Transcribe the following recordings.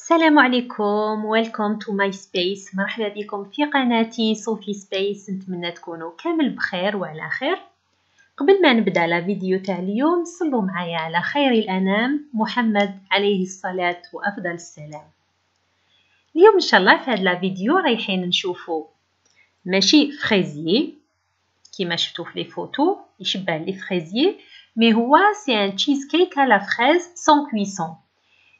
السلام عليكم. ويلكم تو ماي سبيس. مرحبا بكم في قناتي صوفي سبيس. نتمنى تكونوا كامل بخير وعلى خير. قبل ما نبدا لا فيديو تاع اليوم صلوا معايا على خير الانام محمد عليه الصلاه وافضل السلام. اليوم ان شاء الله في هذا لا فيديو رايحين نشوفوا ماشي فريزيي كيما شفتوا في لي فوتو يشبه لي فريزيي، مي هو سي ان تشيز كيك على فريز سون كويسون،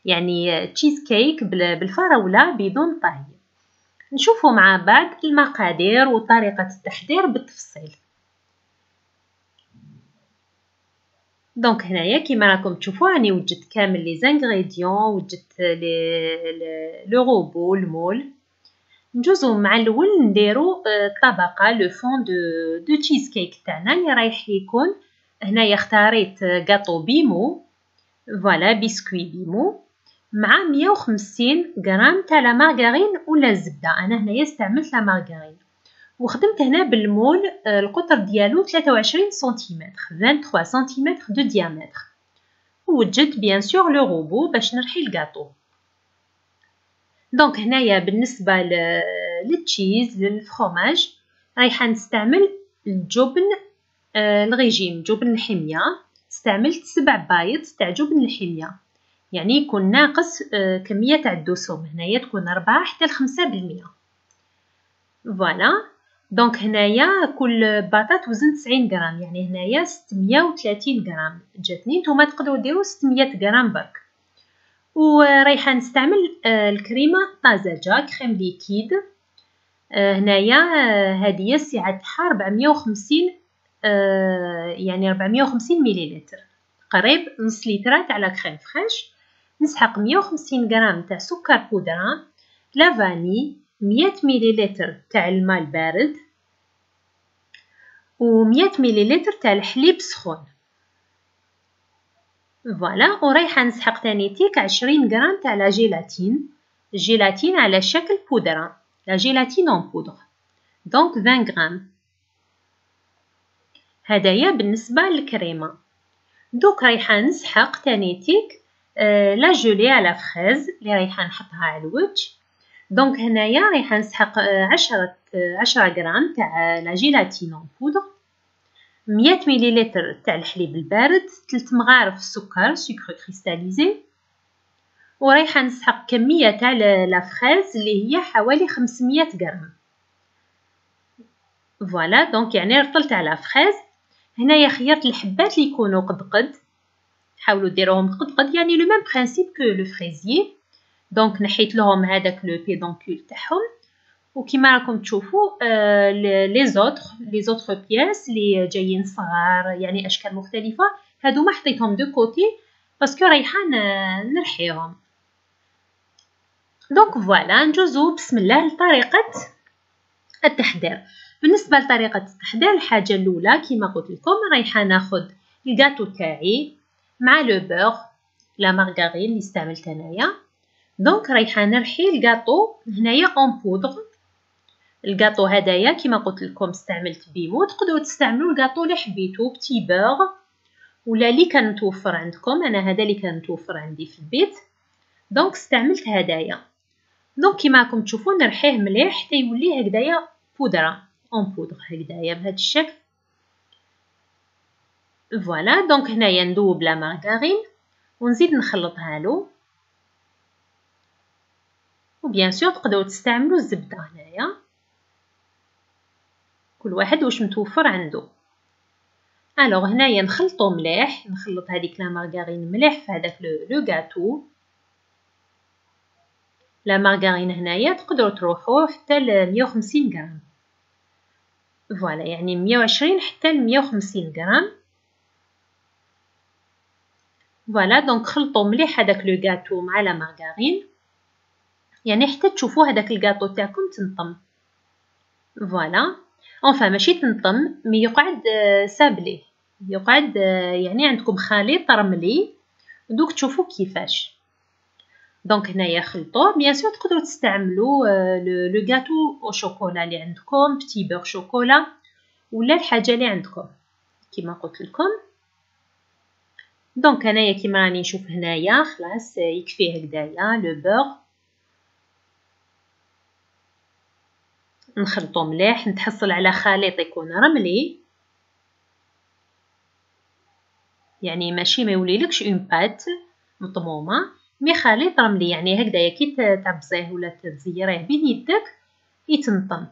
يعني تشيز كيك بالفراولة بدون طهي. نشوفوا مع بعض المقادير وطريقة التحضير بالتفصيل. دونك هنايا كيما راكم تشوفوا راني وجدت كامل لي زانغريديون، وجدت لو روبو المول. نجوزو مع الاول نديرو طبقه لو فون دو تشيز كيك تاعنا اللي رايح يكون. هنايا اختاريت غاطو بيمو، فوالا بسكوي بيمو، مع 150 غرام تاع لا مارغرين ولا الزبده. انا هنايا استعملت لا مارغرين وخدمت هنا بالمول. القطر ديالو 23 سنتيمتر 23 سنتيمتر دو ديامتر. ووجدت بيان سور لو روبو باش نرحي الكاطو. دونك هنايا بالنسبه للتشيز للفرomاج رايحه نستعمل الجبن الريجيم، جبن الحميه. استعملت 7 بايض تاع جبن الحميه، يعني يكون ناقص كميه تاع الدسم. هنايا تكون 4 حتى ل 5%. فوالا. دونك هنايا كل باطاط وزن 90 غرام، يعني هنايا 630 غرام جاتني. نتوما تقدروا ديروا 600 غرام برك. ورايحه نستعمل الكريمه طازجه كريم ليكيد. هنايا هذه السعه تاعها 450 يعني 450 مليلتر، قريب نص لتر تاع لا كريم فريش. نسحق 150 غرام تاع سكر بودره، لا فاني، 100 مليلتر تاع الماء البارد، و 100 مليلتر تاع الحليب سخون. فوالا. ورايحه نسحق تاني تيك 20 غرام تاع لا جيلاتين، الجيلاتين على شكل بودره، لا جيلاتين اون بودر. دونك 20 غرام. هدايا بالنسبه للكريمه. دوك رايحه نسحق تاني تيك لا جولي على فريز اللي رايحه نحطها على الوجه. دونك هنايا رايحه نسحق 10 غرام تاع لا جيلاتين اون بودر، 100 مليلتر تاع الحليب البارد، 3 مغارف السكر سكر كريستاليزي. ورايحه نسحق كميه تاع لا فريز اللي هي حوالي 500 غرام. فوالا. دونك يعني رطلت على فريز. هنايا خيرت الحبات اللي يكونوا قد حاولوا ديروهم قد يعني لو ميم برينسيپ كو لو فريزيي. دونك نحيت لهم هذاك لو بيدونكول تاعهم. وكما راكم تشوفوا لي زوتر بياس اللي جايين صغار يعني اشكال مختلفه، هادو ما حطيتهم دو كوتي باسكو رايحه نرحيهم. دونك فوالا نجوزو بسم الله لطريقه التحضير. بالنسبه لطريقه التحضير، الحاجه الاولى كما قلت لكم رايحه ناخذ الكاطو تاعي مع لو بور لا مارغرين اللي استعملت انايا. دونك رايحه نرحي الكاطو هنايا اون بودر. الكاطو هدايا كما قلت لكم استعملت بيمو، تقدروا تستعملوا الكاطو اللي حبيتو بتي بور ولا اللي كان متوفر عندكم. انا هذا اللي كان متوفر عندي في البيت، دونك استعملت هدايا. دونك كما راكم تشوفوا نرحيه مليح حتى يولي هكذايا بودره اون بودر هكذايا بهذا الشكل. فوالا. دونك هنايا ندوب لا مارغرين ونزيد نخلطها له. وبيان سور تقدروا تستعملوا الزبده هنايا، كل واحد واش متوفر عنده. الوغ هنايا نخلطو مليح، نخلط هذيك لا مارغرين مليح في هذاك لو غاتو. لا مارغرين هنايا تقدروا تروحوا حتى ل 150 غرام. فوالا يعني 120 حتى ل 150 غرام. فوالا. دونك خلطوا مليح هذاك لو غاتو مع لا مارغرين، يعني حتى تشوفوا هذاك الغاتو تاعكم تنطم. فوالا. اونفا ماشي تنطم مي يقعد سابلي، يقعد يعني عندكم خليط رملي. دوك تشوفوا كيفاش. دونك هنايا خلطوه. بيان سور تقدروا تستعملوا لو غاتو او شوكولا اللي عندكم، بتي بور شوكولا ولا الحاجه اللي عندكم كما قلت لكم. دونك انايا كيما راني نشوف هنايا خلاص يكفيه هكذايا لو بور. نخلطو مليح، نتحصل على خليط يكون رملي، يعني ماشي ما يوليلكش اون بات مطمومه، مي خليط رملي، يعني هكذايا كي تعبزيه ولا تزيريه بين يدك يتنطن.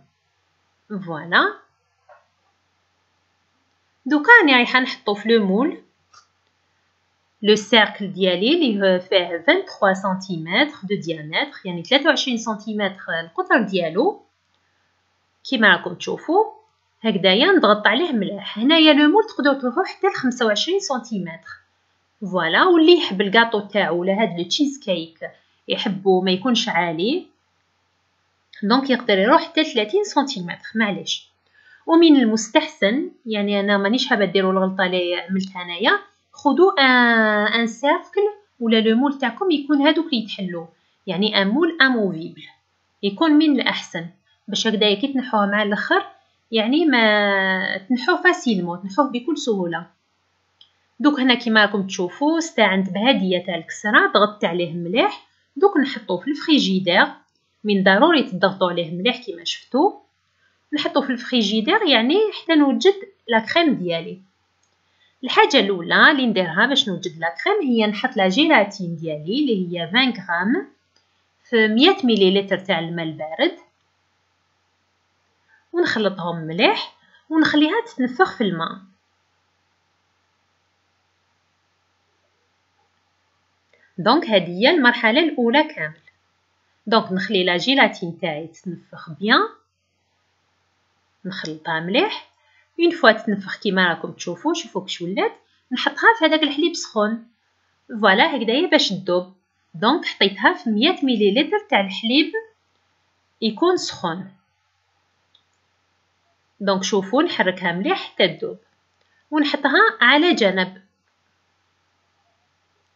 فوالا دوكا راني رايحه نحطو في لو مول. لو سيركل ديالي اللي فيه 23 سنتيمتر دو ديامتر، يعني 23 سنتيمتر القطر ديالو كيما راكم تشوفوا هكذايا. نضغط عليه مليح. هنايا لو مول تقدروا تروحوا حتى ل 25 سنتيمتر. فوالا، واللي يحب الكاطو تاعو ولا هاد لو تشيز كيك يحبو ما يكونش عالي، دونك يقدر يروح حتى 30 سنتيمتر معليش. ومن المستحسن، يعني انا مانيش حابه ديروا الغلطه اللي عملتها انايا، خذوا ان سيركل ولا لو مول تاعكم يكون هادوك اللي يتحلوا، يعني ان مول اموفيبل يكون من الاحسن، باش هكذايا كي تنحوه مع الاخر يعني ما تنحوه فاسيلمون، تنحوه بكل سهوله. دوك هنا كيما راكم تشوفوا استعنت بهديه تاع الكسره، ضغطت عليه مليح. دوك نحطوه في الفريجيدير، من ضروري تضغطوا عليه مليح كيما شفتوا. نحطو في الفريجيدير يعني حتى نوجد لا كريم ديالي. الحاجه الاولى اللي نديرها باش نوجد لا كريم هي نحط لا جيلاتين ديالي اللي هي 20 غرام في 100 مليلتر تاع الماء البارد، ونخلطهم مليح ونخليها تتنفخ في الماء. دونك هذه هي المرحله الاولى كامل. دونك نخلي لا جيلاتين تاعي تتنفخ بيان، نخلطها مليح. اون فوا تنفخ كيما راكم تشوفوا، شوفوا كش ولات، نحطها في هذاك الحليب سخون. فوالا هكذايا باش تذوب. دونك حطيتها في 100 مليلتر تاع الحليب يكون سخون. دونك شوفوا نحركها مليح حتى تذوب ونحطها على جنب.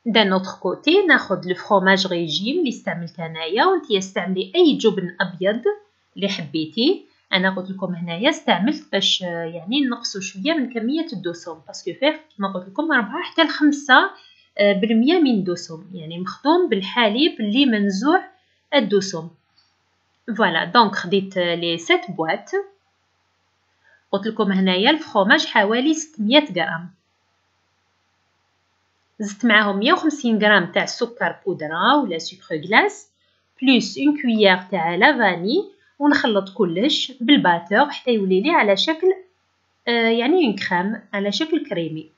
دان نوتر كوتي ناخذ لو فروماج ريجيم اللي استعملت انايا، وانتي استعملي اي جبن ابيض اللي حبيتي. انا قلت لكم هنايا استعملت باش يعني نقصوا شويه من كميه الدسم، باسكو فيه كما قلت لكم 4 حتى ل 5% من الدسم، يعني مخدوم بالحليب اللي منزوع الدسم. فوالا دونك خديت لي 7 بواط. قلت لكم هنايا الفرomاج حوالي 600 غرام. زدت معاهم 150 غرام تاع سكر بودره ولا سكر غلاس بلس اون كويير تاع لافاني، ونخلط كلش بالباتور حتى يولي لي على شكل يعني اون كريم، على شكل كريمي.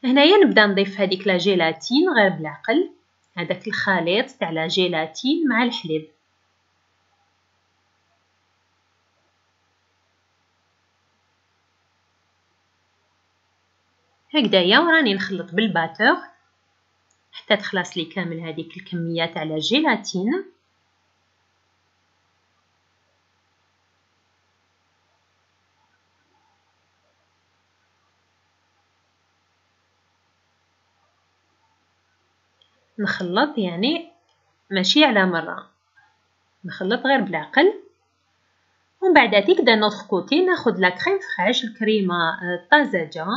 هنايا نبدا نضيف هذيك لا جيلاتين غير بالعقل، هذاك الخليط تاع لا جيلاتين مع الحليب. هكذايا وراني نخلط بالباتور حتى تخلص لي كامل هذيك الكميه تاع لا جيلاتين. نخلط يعني ماشي على مره، نخلط غير بالعقل. ومن بعد تيك دا نوتر كوتي ناخذ لا كريم فريش، الكريمه طازجه.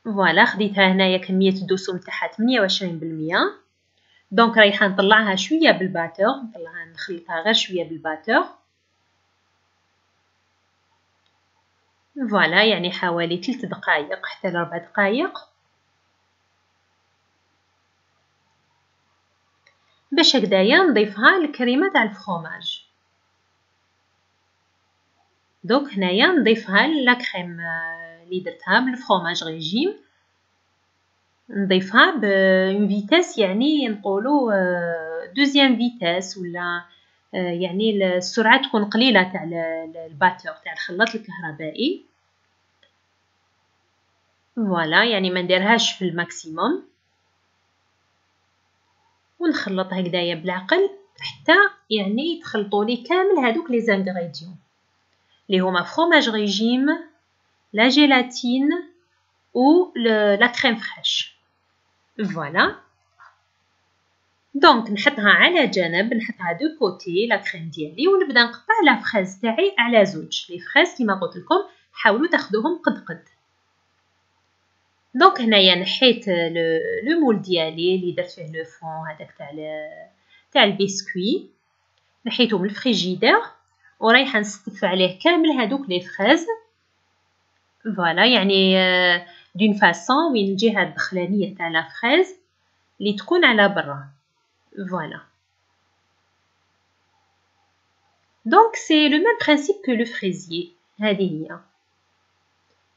فوالا خديتها هنايا كميه الدسم تاعها 28%. دونك رايحه نطلعها شويه بالباتور، نطلعها نخلطها غير شويه بالباتور. فوالا يعني حوالي 3 دقائق حتى ل 4 دقائق باش هكذايا نضيفها الكريمه تاع الفرomاج. دوك هنايا نضيفها لا كريم اللي درتها بالفرomاج ريجيم، نضيفها بون فيتاس، يعني نقولوا دوزيام فيتاس، ولا يعني السرعه تكون قليله تاع الباتور تاع الخلاط الكهربائي. فوالا يعني ما نديرهاش في الماكسيموم، ونخلط هكذايا بالعقل حتى يعني يتخلطوا لي كامل هذوك لي زانغريديون اللي هما فرomاج ريجيم، لا جيلاتين و لا كريم فريش. فوالا دونك نحطها على جنب، نحطها دو كوتي لا كريم ديالي، ونبدا نقطع لا فريز تاعي على زوج. لي فريز كيما قلت لكم حاولوا تاخذوهم قد قد. دونك هنايا نحيت لو مول ديالي اللي درت فيه لو فون هذاك تاع البسكوي، نحيته من الفريجيدير ورايحه نستف عليه كامل هادوك لي فريز. فوالا يعني دون فاصون وين الجهه الدخلانيه تاع لا فريز اللي تكون على برا. فوالا دونك سي لو ميم برينسيپ كو لو فريزيي. هذه هي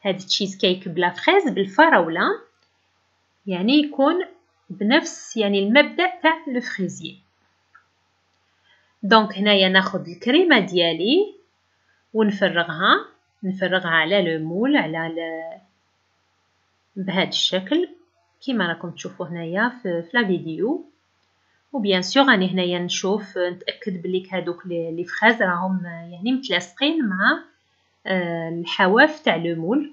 هاد تشيز كيك بلا فريز بالفراوله، يعني يكون بنفس يعني المبدأ تاع لو فريزيي. دونك هنايا ناخذ الكريمه ديالي ونفرغها على لو مول على بهذا الشكل كيما راكم تشوفوا هنايا في لا فيديو. وبيان سور راني هنايا نتاكد بلي هذوك لي فريز راهم يعني متلاصقين مع الحواف تاع لو مول.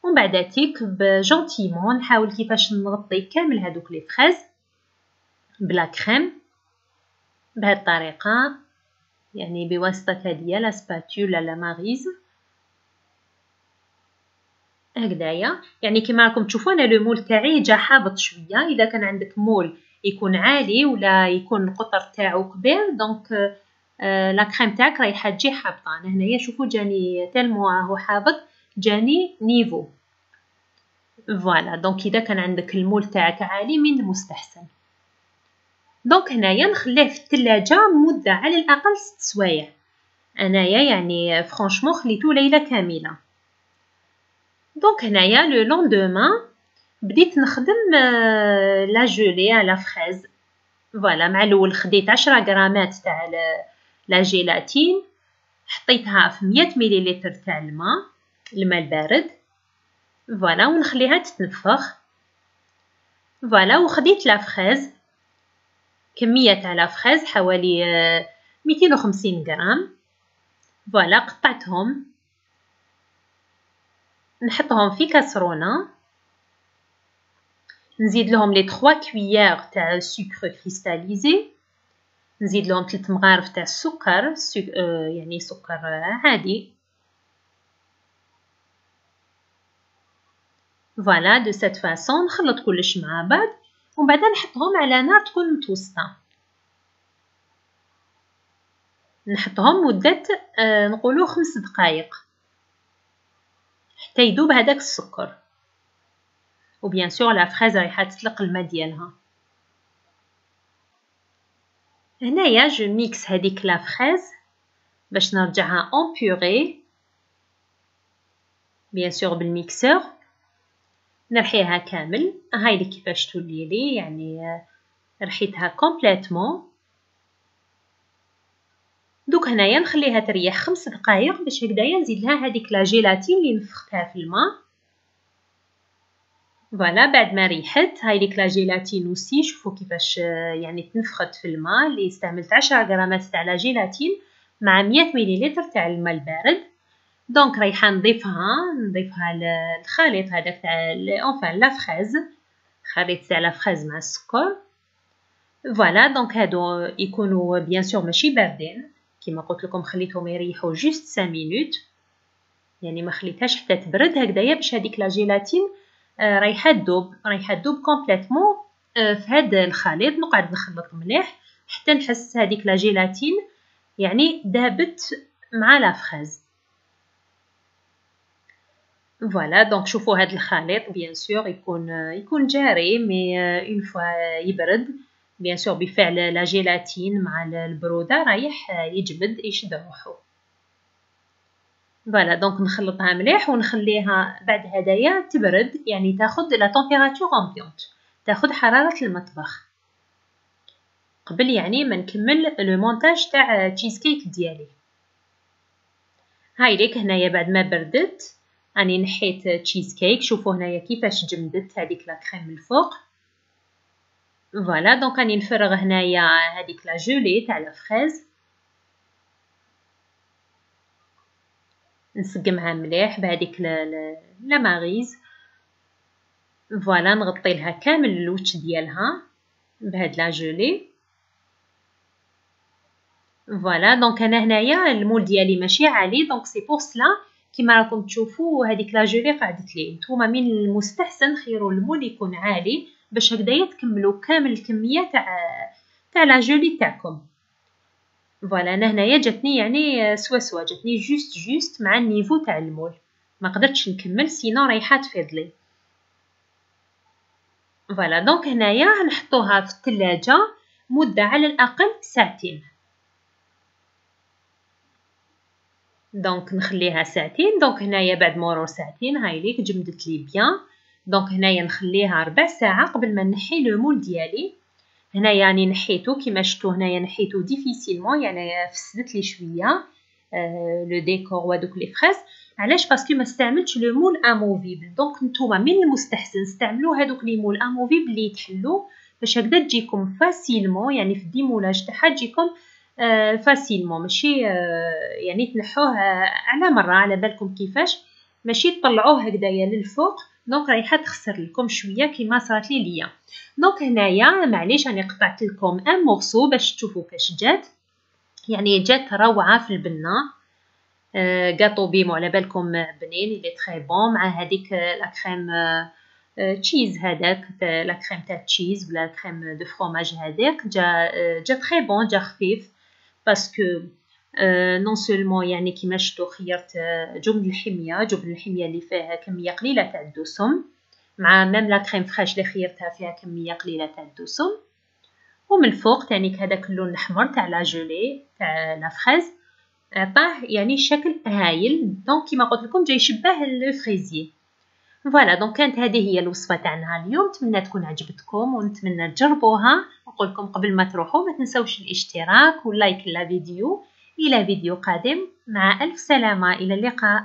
ومن بعد تيك بجونتيمون نحاول كيفاش نغطي كامل هذوك لي فريز بلا كريم بهذه الطريقه، يعني بواسطه هذه لا سباتولا لا ماريز هكذايا. يعني كما راكم تشوفوا انا لو مول تاعي جا حابط شويه. اذا كان عندك مول يكون عالي ولا يكون القطر تاعو كبير دونك لا كريم تاعك رايحه تجي حابطه. انا هنايا شوفوا جاني تالمو راهو حابط جاني نيفو. فوالا دونك اذا كان عندك المول تاعك عالي من المستحسن. دونك هنايا نخليه في الثلاجه مده على الاقل 6 سوايع. انايا يعني فرانشمون خليته ليله كامله. دونك هنايا لو لوندومان بديت نخدم لا جولي على فريز. فوالا مع الاول خديت 10 غرامات تاع لا جيلاتين، حطيتها في 100 مليلتر تاع الماء البارد. فوالا ونخليها تتنفخ. فوالا وخديت لا فريز، كميه تاع لا فريز حوالي 250 غرام. فوالا قطعتهم نحطهم في كاسرونه، نزيد لهم لي 3 كويير تاع سكر كريستاليزي، نزيد لهم 3 مغارف تاع السكر يعني سكر عادي. فوالا دو سيت فاصون نخلط كلش مع بعض ومن بعد نحطهم على نار تكون متوسطه. نحطهم مده نقولوا 5 دقائق حتى يذوب هذاك السكر. وبيان سور لا فريز رايحه تطلق الماء ديالها. هنايا جو ميكس هذيك لا فريز باش نرجعها اون بوري بيان سور بالميكسور. نرحيها كامل. هاي كيفاش تولي لي يعني رحيتها كومبليتمون. دوك هنايا نخليها تريح 5 دقائق باش هكذايا نزيد لها هذيك لا جيلاتين اللي نفختها في الماء. فوالا بعد ما ريحت هاي ديك لا جيلاتين وسي شوفوا كيفاش يعني تنفخت في الماء. اللي استعملت 10 غرامات تاع لا جيلاتين مع 100 مليلتر تاع الماء البارد. دونك رايحه نضيفها الخليط هذاك تاع اونفان لا فريز، خليط تاع لا فريز مع السكر. فوالا دونك هادو يكونوا بيان سور ماشي باردين كيما قلت لكم، خليتهم يريحوا جوست 5 مينوت يعني ما خليتهاش حتى تبرد هكذايا باش هذيك لا جيلاتين رايحه تذوب كومبليتمون في هذا الخليط. نقعد نخلط مليح حتى نحس هذيك لا جيلاتين يعني ذابت مع لا فريز. فوالا دونك شوفوا هذا الخليط بيان سور يكون جاري مي اون فوا يبرد بيان سور بفعل لا جيلاتين مع البروده رايح يجمد يشد روحو. فوالا دونك نخلطها مليح ونخليها بعد هدايا تبرد يعني تاخذ لا تمبيراتور امبيونت، تاخذ حراره المطبخ قبل يعني ما نكمل لو مونتاج تاع تشيز كيك ديالي. هاي ليك هنايا بعد ما بردت راني نحيت تشيز كيك. شوفوا هنايا كيفاش جمدت هذيك لا كريم من الفوق. فوالا دونك راني نفرغ هنايا هذيك لا جولي تاع لا فريز، نسقمها مليح بهذيك لا ماريز. فوالا نغطي لها كامل الوجه ديالها بهاد لا جولي. فوالا دونك انا هنايا المول ديالي ماشي عالي دونك سي بور سلا كما راكم تشوفوا هذيك لا جولي قعدت لي. نتوما من المستحسن خيروا المول يكون عالي باش هكذايا تكملوا كامل الكميه تاع لا جولي تاعكم. فوالا انا هنايا جاتني يعني سوا جاتني جوست مع النيفو تاع المول، ما قدرتش نكمل سينو رايحه تفيض لي. فوالا دونك هنايا نحطوها في الثلاجه مده على الاقل ساعتين. دونك نخليها ساعتين. دونك هنايا بعد مرور ساعتين هاي ليك جمدت لي بيان. دونك هنايا نخليها 4 ساعات قبل ما نحي لو مول ديالي. هنايا يعني نحيتو كيما شفتوا، هنايا نحيتو ديفيسيلمون يعني فسدت لي شويه لو ديكور ودوك لي فريز. علاش؟ باسكو ما استعملتش لو مول اموفيبل. دونك نتوما من المستحسن استعملوا هذوك لي مول اموفيبل اللي يتحلوا باش هكذا تجيكم فاسيلمون، يعني في الديمولاج تاعها تجيكم فاسيلمون، ماشي يعني تنحوه على مره على بالكم كيفاش، ماشي تطلعوه هكذايا للفوق. دونك رايحه تخسر لكم شويه كيما صارت لي ليا. دونك هنايا معليش راني قطعت لكم ان مورسو باش تشوفوا كاش جات، يعني جات روعه في البنه. غاتو بيمو على بالكم بنين لي تري بون مع هذيك لا كريم تشيز، هذاك لا كريم تاع تشيز ولا كريم دو فروماج هذاك جا تري بون، جا خفيف باسكو نون سولمون يعني كيما شفتوا خيرت جبن الحميه اللي فيها كميه قليله تاع الدسم، مع ميم لا كريم فريش اللي خيرتها فيها كميه قليله تاع الدسم، ومن الفوق تانيك هذاك اللون الاحمر تاع لا جولي تاع لا فريز عطاه يعني شكل هايل. دونك كيما قلت لكم جاي يشبه لو فريزي. فوالا دونك كانت هذه هي الوصفه تاعنا اليوم، نتمنى تكون عجبتكم ونتمنى تجربوها. نقول لكم قبل ما تروحوا ما تنسوش الاشتراك واللايك للفيديو. الى فيديو قادم، مع الف سلامه، الى اللقاء.